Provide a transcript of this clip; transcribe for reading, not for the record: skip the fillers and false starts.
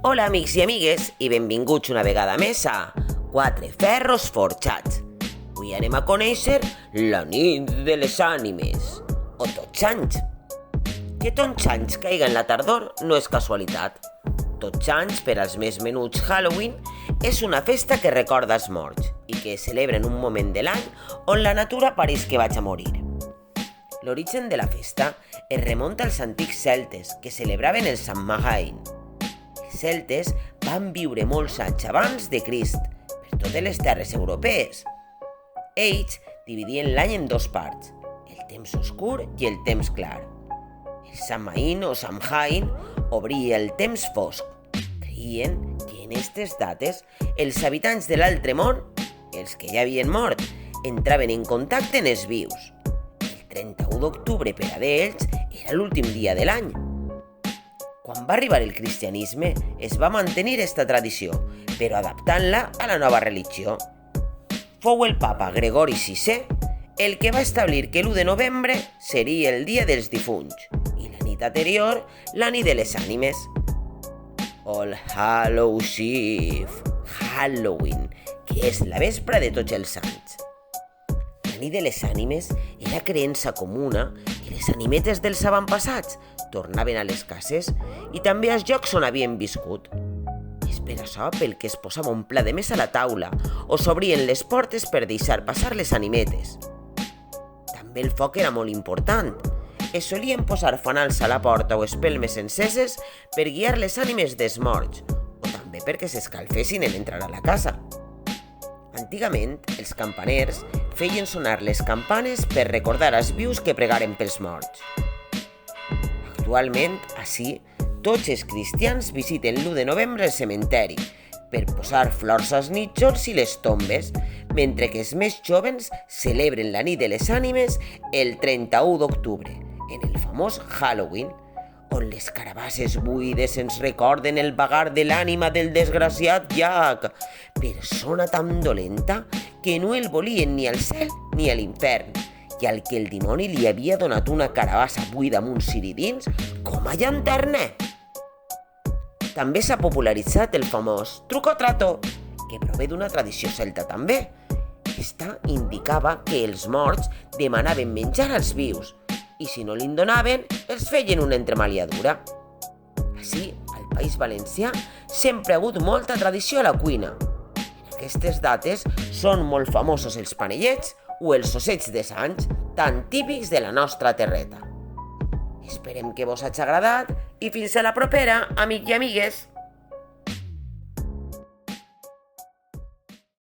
Hola amics i amigues i benvinguts una vegada més a Quatre Ferros Forjats. Avui anem a conèixer la nit de les ànimes, o Tots Sants. Que Tots Sants caiga en la tardor no és casualitat. Tots Sants, per als més menuts Halloween, és una festa que recorda els morts i que es celebra en un moment de l'any on la natura pareix que vaig a morir. L'origen de la festa es remunta als antics celtes que celebraven el Samhain. Els celtes van viure molts anys abans de Crist per totes les terres europees. Ells dividien l'any en dos parts, el temps oscur i el temps clar. El Samhain o Samhain obria el temps fosc. Creien que en aquestes dates els habitants de l'altre món, els que ja havien mort, entraven en contacte amb els vius. El 31 d'octubre per a ells era l'últim dia de l'any. Quan va arribar el cristianisme, es va mantenir aquesta tradició, però adaptant-la a la nova religió. Fou el papa Gregori VI el que va establir que l'1 de novembre seria el dia dels difunts i la nit anterior la nit de les ànimes. All Hallows Eve, Halloween, que és la vespra de tots els sants. La nit de les ànimes era creença comuna que les animetes dels avantpassats tornaven a les cases i també als llocs on havien viscut. És per això pel que es posava un pla de més a la taula o s'obrien les portes per deixar passar les animetes. També el foc era molt important. Es solien posar fanals a la porta o espelmes enceses per guiar les ànimes dels morts o també perquè s'escalfessin en entrar a la casa. Antigament, els campaners feien sonar les campanes per recordar als vius que pregaren pels morts. Actualment, així, tots els cristians visiten l'1 de novembre el cementeri per posar flors als nínxols i les tombes, mentre que els més joves celebren la nit de les ànimes el 31 d'octubre, en el famós Halloween, on les carabasses buides ens recorden el vagar de l'ànima del desgraciat Jack, persona tan dolenta que no el volien ni al cel ni a l'infern, i al que el dimoni li havia donat una carabassa buida amb un ciri dins com a llanterna. També s'ha popularitzat el famós truc o trato, que prové d'una tradició celta també. Esta indicava que els morts demanaven menjar als vius i si no li'n donaven, els feien una entremaliadura. Així, al País Valencià sempre ha hagut molta tradició a la cuina. En aquestes dates són molt famosos els panellets o els ossets de Sants, tan típics de la nostra terreta. Esperem que vos hagi agradat i fins a la propera, amics i amigues!